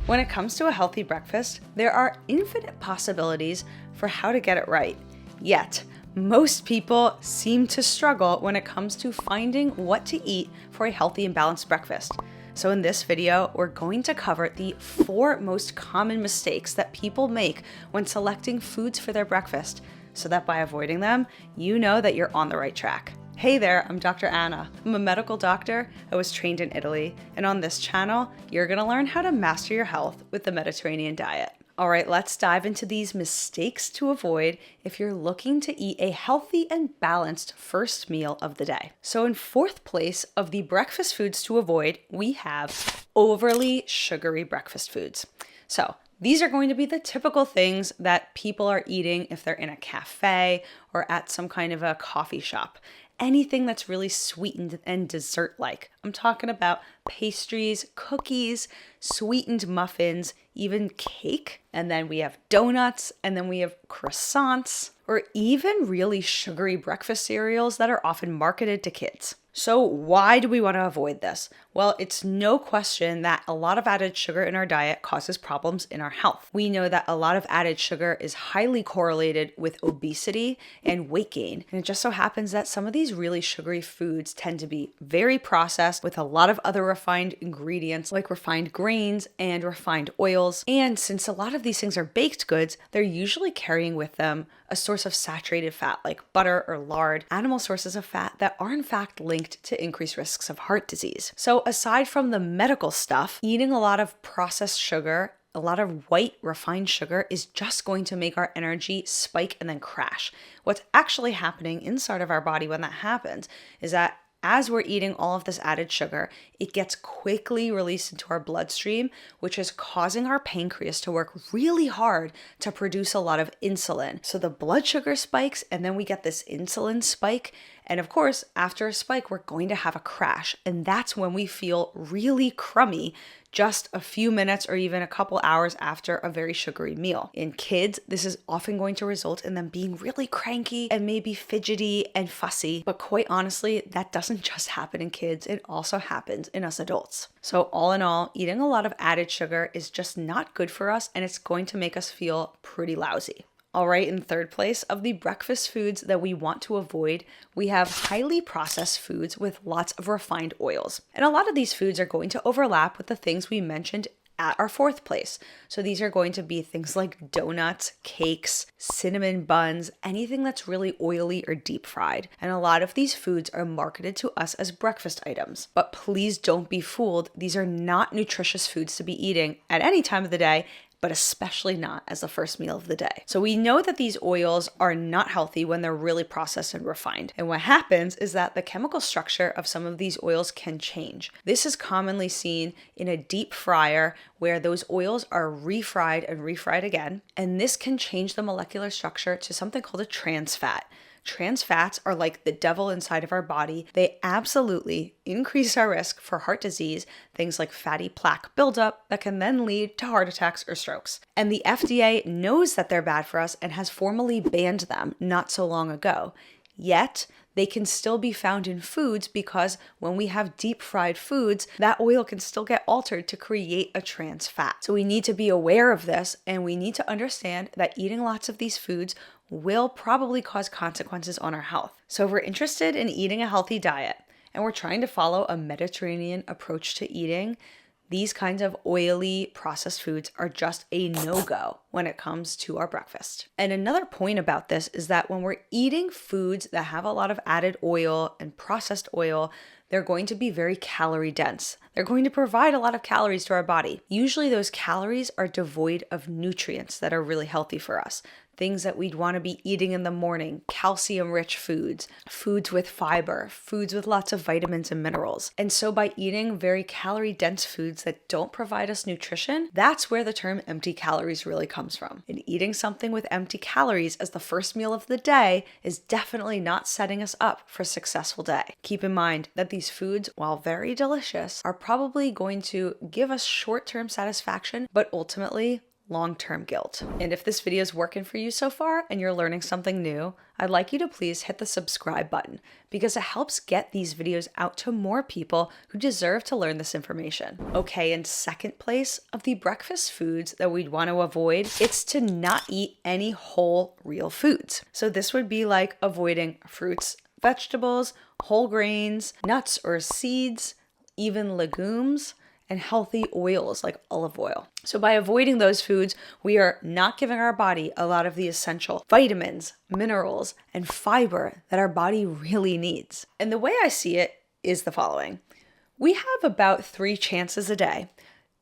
When it comes to a healthy breakfast, there are infinite possibilities for how to get it right. Yet, most people seem to struggle when it comes to finding what to eat for a healthy and balanced breakfast. So in this video, we're going to cover the 4 most common mistakes that people make when selecting foods for their breakfast, so that by avoiding them, you know that you're on the right track. Hey there, I'm Dr. Anna. I'm a medical doctor. I was trained in Italy, and on this channel, you're gonna learn how to master your health with the Mediterranean diet. All right, let's dive into these mistakes to avoid if you're looking to eat a healthy and balanced first meal of the day. So in 4th place of the breakfast foods to avoid, we have overly sugary breakfast foods. So these are going to be the typical things that people are eating if they're in a cafe or at some kind of a coffee shop. Anything that's really sweetened and dessert-like. I'm talking about pastries, cookies, sweetened muffins, even cake. And then we have donuts, and then we have croissants, or even really sugary breakfast cereals that are often marketed to kids. So why do we want to avoid this? Well, it's no question that a lot of added sugar in our diet causes problems in our health. We know that a lot of added sugar is highly correlated with obesity and weight gain. And it just so happens that some of these really sugary foods tend to be very processed with a lot of other refined ingredients like refined grains and refined oils. And since a lot of these things are baked goods, they're usually carrying with them a source of saturated fat like butter or lard, animal sources of fat that are in fact linked to increased risks of heart disease. So aside from the medical stuff, eating a lot of processed sugar, a lot of white refined sugar is just going to make our energy spike and then crash. What's actually happening inside of our body when that happens is that as we're eating all of this added sugar, it gets quickly released into our bloodstream, which is causing our pancreas to work really hard to produce a lot of insulin. So the blood sugar spikes, and then we get this insulin spike. And of course, after a spike, we're going to have a crash. And that's when we feel really crummy just a few minutes or even a couple hours after a very sugary meal. In kids, this is often going to result in them being really cranky and maybe fidgety and fussy. But quite honestly, that doesn't just happen in kids, it also happens in us adults. So all in all, eating a lot of added sugar is just not good for us, and it's going to make us feel pretty lousy. All right, in 3rd place of the breakfast foods that we want to avoid, we have highly processed foods with lots of refined oils. And a lot of these foods are going to overlap with the things we mentioned at our 4th place. So these are going to be things like donuts, cakes, cinnamon buns, anything that's really oily or deep fried. And a lot of these foods are marketed to us as breakfast items. But please don't be fooled. These are not nutritious foods to be eating at any time of the day, but especially not as the first meal of the day. So we know that these oils are not healthy when they're really processed and refined. And what happens is that the chemical structure of some of these oils can change. This is commonly seen in a deep fryer where those oils are refried and refried again. And this can change the molecular structure to something called a trans fat. Trans fats are like the devil inside of our body. They absolutely increase our risk for heart disease, things like fatty plaque buildup that can then lead to heart attacks or strokes. And the FDA knows that they're bad for us and has formally banned them not so long ago. Yet, they can still be found in foods because when we have deep fried foods, that oil can still get altered to create a trans fat. So we need to be aware of this, and we need to understand that eating lots of these foods will probably cause consequences on our health. So if we're interested in eating a healthy diet and we're trying to follow a Mediterranean approach to eating, these kinds of oily processed foods are just a no-go when it comes to our breakfast. And another point about this is that when we're eating foods that have a lot of added oil and processed oil, they're going to be very calorie dense. They're going to provide a lot of calories to our body. Usually those calories are devoid of nutrients that are really healthy for us. Things that we'd want to be eating in the morning, calcium-rich foods, foods with fiber, foods with lots of vitamins and minerals. And so by eating very calorie-dense foods that don't provide us nutrition, that's where the term empty calories really comes from. And eating something with empty calories as the first meal of the day is definitely not setting us up for a successful day. Keep in mind that these foods, while very delicious, are probably going to give us short-term satisfaction, but ultimately long-term guilt. And if this video is working for you so far and you're learning something new, I'd like you to please hit the subscribe button because it helps get these videos out to more people who deserve to learn this information. Okay, in second place of the breakfast foods that we'd want to avoid, it's to not eat any whole real foods. So this would be like avoiding fruits, vegetables, whole grains, nuts or seeds, even legumes, and healthy oils like olive oil. So by avoiding those foods, we are not giving our body a lot of the essential vitamins, minerals, and fiber that our body really needs. And the way I see it is the following. We have about 3 chances a day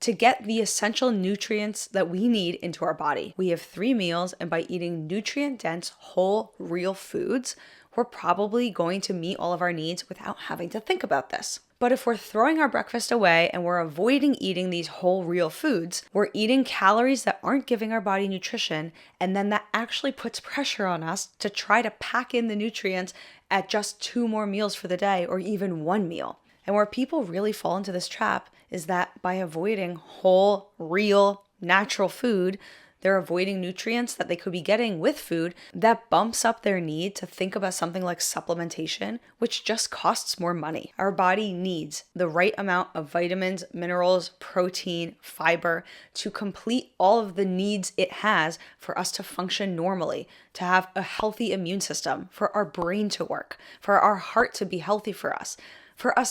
to get the essential nutrients that we need into our body. We have 3 meals, and by eating nutrient-dense, whole, real foods, we're probably going to meet all of our needs without having to think about this. But if we're throwing our breakfast away and we're avoiding eating these whole real foods, we're eating calories that aren't giving our body nutrition, and then that actually puts pressure on us to try to pack in the nutrients at just 2 more meals for the day or even 1 meal. And where people really fall into this trap is that by avoiding whole, real, natural food, they're avoiding nutrients that they could be getting with food that bumps up their need to think about something like supplementation, which just costs more money. Our body needs the right amount of vitamins, minerals, protein, fiber to complete all of the needs it has for us to function normally, to have a healthy immune system, for our brain to work, for our heart to be healthy for us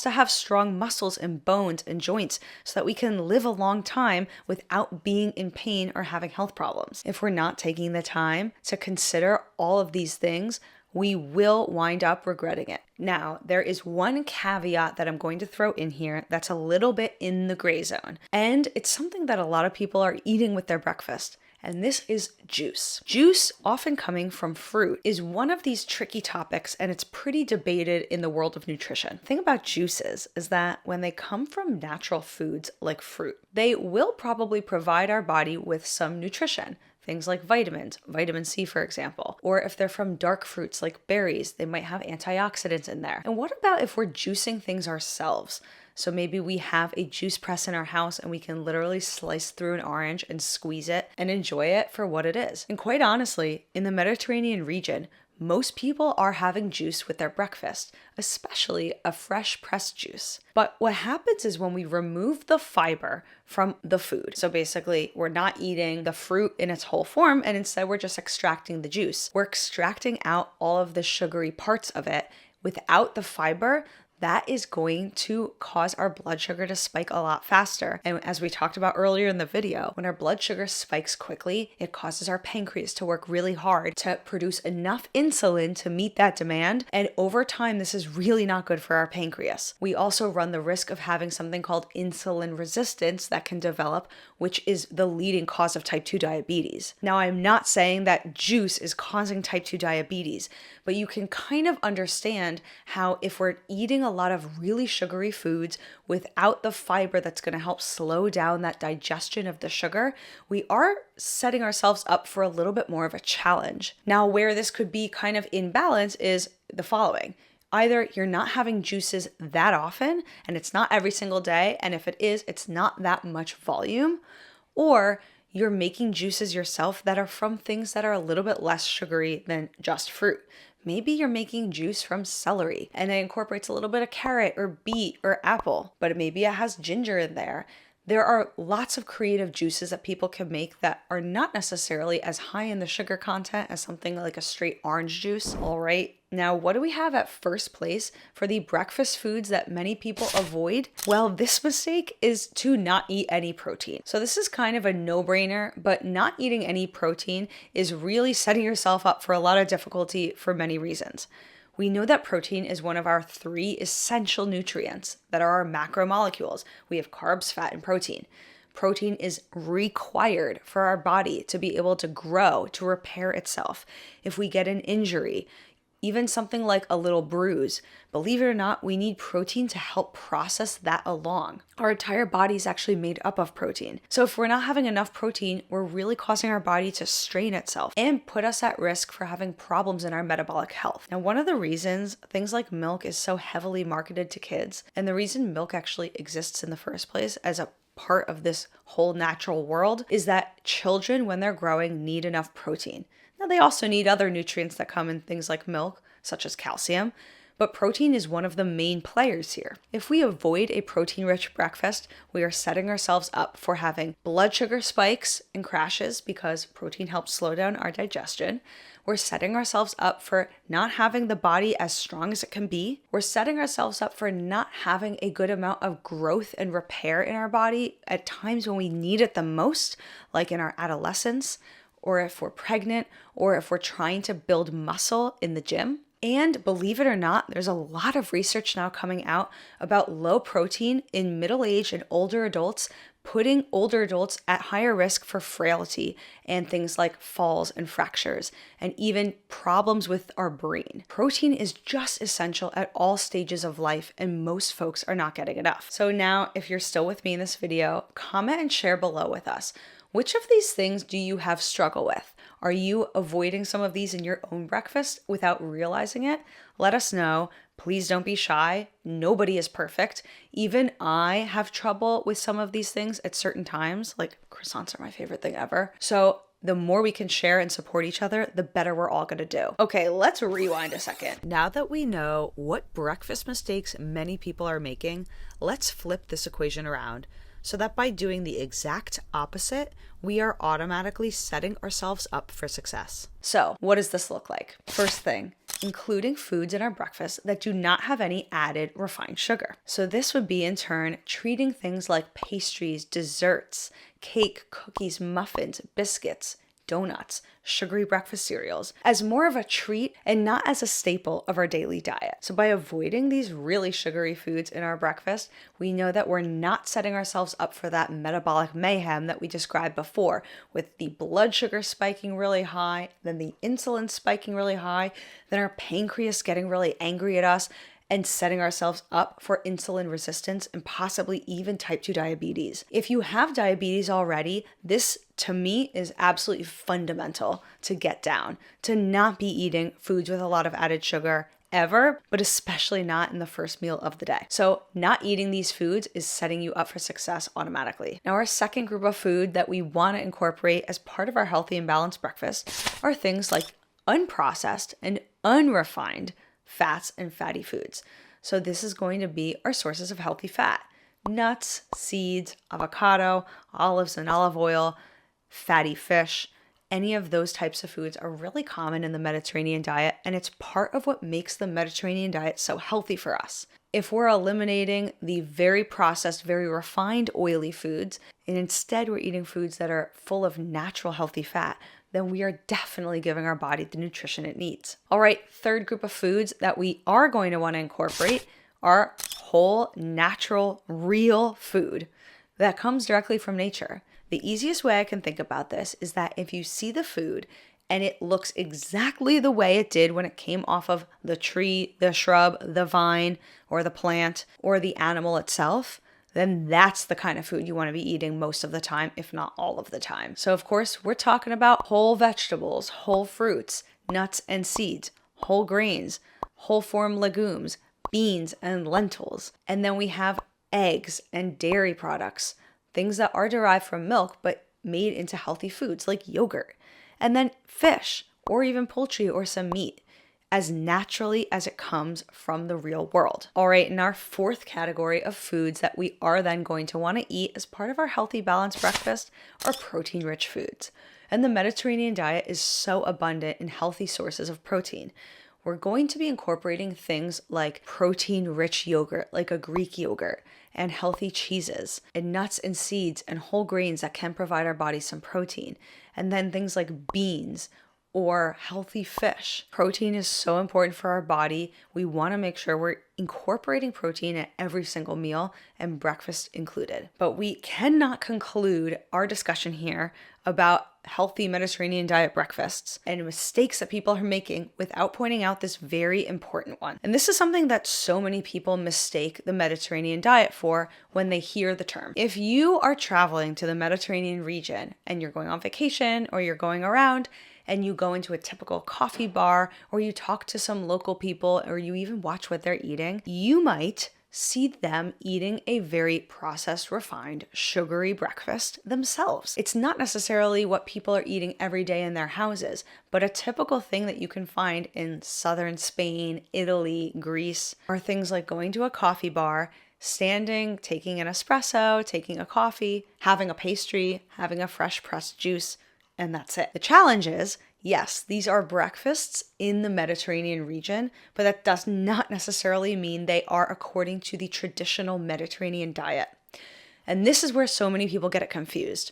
to have strong muscles and bones and joints so that we can live a long time without being in pain or having health problems. If we're not taking the time to consider all of these things, we will wind up regretting it. Now, there is one caveat that I'm going to throw in here that's a little bit in the gray zone, and it's something that a lot of people are eating with their breakfast. And this is juice. Juice, often coming from fruit, is one of these tricky topics, and it's pretty debated in the world of nutrition. The thing about juices is that when they come from natural foods like fruit, they will probably provide our body with some nutrition. Things like vitamins, vitamin C, for example. Or if they're from dark fruits like berries, they might have antioxidants in there. And what about if we're juicing things ourselves? So maybe we have a juice press in our house and we can literally slice through an orange and squeeze it and enjoy it for what it is. And quite honestly, in the Mediterranean region, most people are having juice with their breakfast, especially a fresh pressed juice. But what happens is when we remove the fiber from the food, so basically we're not eating the fruit in its whole form and instead we're just extracting the juice. We're extracting out all of the sugary parts of it without the fiber. That is going to cause our blood sugar to spike a lot faster. And as we talked about earlier in the video, when our blood sugar spikes quickly, it causes our pancreas to work really hard to produce enough insulin to meet that demand. And over time, this is really not good for our pancreas. We also run the risk of having something called insulin resistance that can develop, which is the leading cause of type 2 diabetes. Now, I'm not saying that juice is causing type 2 diabetes, but you can kind of understand how if we're eating a lot of really sugary foods without the fiber that's going to help slow down that digestion of the sugar, we are setting ourselves up for a little bit more of a challenge. Now, where this could be kind of in balance is the following. Either you're not having juices that often, and it's not every single day, and if it is, it's not that much volume, or you're making juices yourself that are from things that are a little bit less sugary than just fruit. Maybe you're making juice from celery and it incorporates a little bit of carrot or beet or apple, but maybe it has ginger in there. There are lots of creative juices that people can make that are not necessarily as high in the sugar content as something like a straight orange juice. All right. Now, what do we have at first place for the breakfast foods that many people avoid? Well, this mistake is to not eat any protein. So this is kind of a no-brainer, but not eating any protein is really setting yourself up for a lot of difficulty for many reasons. We know that protein is one of our 3 essential nutrients that are our macromolecules. We have carbs, fat, and protein. Protein is required for our body to be able to grow, to repair itself. If we get an injury, even something like a little bruise, believe it or not, we need protein to help process that along. Our entire body is actually made up of protein. So if we're not having enough protein, we're really causing our body to strain itself and put us at risk for having problems in our metabolic health. Now, one of the reasons things like milk is so heavily marketed to kids, and the reason milk actually exists in the first place as a part of this whole natural world is that children, when they're growing, need enough protein. Now, they also need other nutrients that come in things like milk, such as calcium, but protein is one of the main players here. If we avoid a protein-rich breakfast, we are setting ourselves up for having blood sugar spikes and crashes because protein helps slow down our digestion. We're setting ourselves up for not having the body as strong as it can be. We're setting ourselves up for not having a good amount of growth and repair in our body at times when we need it the most, like in our adolescence, or if we're pregnant, or if we're trying to build muscle in the gym. And believe it or not, there's a lot of research now coming out about low protein in middle-aged and older adults, putting older adults at higher risk for frailty and things like falls and fractures, and even problems with our brain. Protein is just essential at all stages of life, and most folks are not getting enough. So now, if you're still with me in this video, comment and share below with us. Which of these things do you have struggle with? Are you avoiding some of these in your own breakfast without realizing it? Let us know. Please don't be shy. Nobody is perfect. Even I have trouble with some of these things at certain times. Like croissants are my favorite thing ever. So the more we can share and support each other, the better we're all gonna do. Okay, let's rewind a second. Now that we know what breakfast mistakes many people are making, let's flip this equation around, so that by doing the exact opposite, we are automatically setting ourselves up for success. So, what does this look like? First thing, including foods in our breakfast that do not have any added refined sugar. So this would be in turn treating things like pastries, desserts, cake, cookies, muffins, biscuits, donuts, sugary breakfast cereals as more of a treat and not as a staple of our daily diet. So by avoiding these really sugary foods in our breakfast, we know that we're not setting ourselves up for that metabolic mayhem that we described before, with the blood sugar spiking really high, then the insulin spiking really high, then our pancreas getting really angry at us, and setting ourselves up for insulin resistance and possibly even type 2 diabetes. If you have diabetes already, this to me is absolutely fundamental to get down, to not be eating foods with a lot of added sugar ever, but especially not in the first meal of the day. So not eating these foods is setting you up for success automatically. Now, our second group of food that we want to incorporate as part of our healthy and balanced breakfast are things like unprocessed and unrefined fats and fatty foods. So this is going to be our sources of healthy fat: nuts, seeds, avocado, olives and olive oil, fatty fish. Any of those types of foods are really common in the Mediterranean diet, and it's part of what makes the Mediterranean diet so healthy for us. If we're eliminating the very processed, very refined oily foods, and instead we're eating foods that are full of natural healthy fat, then we are definitely giving our body the nutrition it needs. All right, third group of foods that we are going to want to incorporate are whole, natural, real food that comes directly from nature. The easiest way I can think about this is that if you see the food and it looks exactly the way it did when it came off of the tree, the shrub, the vine, or the plant, or the animal itself, then that's the kind of food you want to be eating most of the time, if not all of the time. So of course, we're talking about whole vegetables, whole fruits, nuts and seeds, whole grains, whole form legumes, beans and lentils. And then we have eggs and dairy products, things that are derived from milk but made into healthy foods like yogurt. And then fish, or even poultry or some meat, as naturally as it comes from the real world. All right, in our fourth category of foods that we are then going to want to eat as part of our healthy, balanced breakfast are protein-rich foods. And the Mediterranean diet is so abundant in healthy sources of protein. We're going to be incorporating things like protein-rich yogurt, like a Greek yogurt, and healthy cheeses, and nuts and seeds and whole grains that can provide our body some protein. And then things like beans, or healthy fish. Protein is so important for our body. We want to make sure we're incorporating protein at every single meal, and breakfast included. But we cannot conclude our discussion here about healthy Mediterranean diet breakfasts and mistakes that people are making without pointing out this very important one. And this is something that so many people mistake the Mediterranean diet for when they hear the term. If you are traveling to the Mediterranean region and you're going on vacation or you're going around and you go into a typical coffee bar or you talk to some local people or you even watch what they're eating, you might see them eating a very processed, refined, sugary breakfast themselves. It's not necessarily what people are eating every day in their houses, but a typical thing that you can find in southern Spain, Italy, Greece are things like going to a coffee bar, standing, taking an espresso, taking a coffee, having a pastry, having a fresh pressed juice, and that's it. The challenge is, yes, these are breakfasts in the Mediterranean region, but that does not necessarily mean they are according to the traditional Mediterranean diet. And this is where so many people get it confused.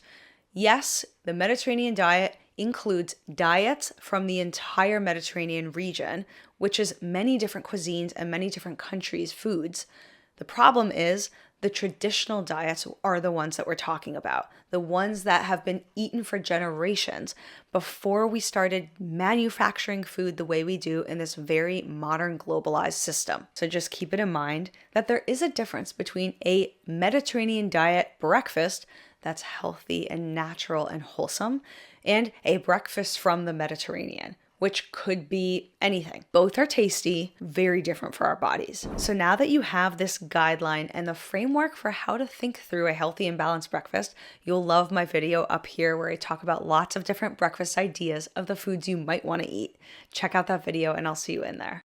Yes, the Mediterranean diet includes diets from the entire Mediterranean region, which is many different cuisines and many different countries' foods. The problem is the traditional diets are the ones that we're talking about, the ones that have been eaten for generations before we started manufacturing food the way we do in this very modern globalized system. So just keep it in mind that there is a difference between a Mediterranean diet breakfast that's healthy and natural and wholesome and a breakfast from the Mediterranean, which could be anything. Both are tasty, very different for our bodies. So now that you have this guideline and the framework for how to think through a healthy and balanced breakfast, you'll love my video up here where I talk about lots of different breakfast ideas of the foods you might want to eat. Check out that video and I'll see you in there.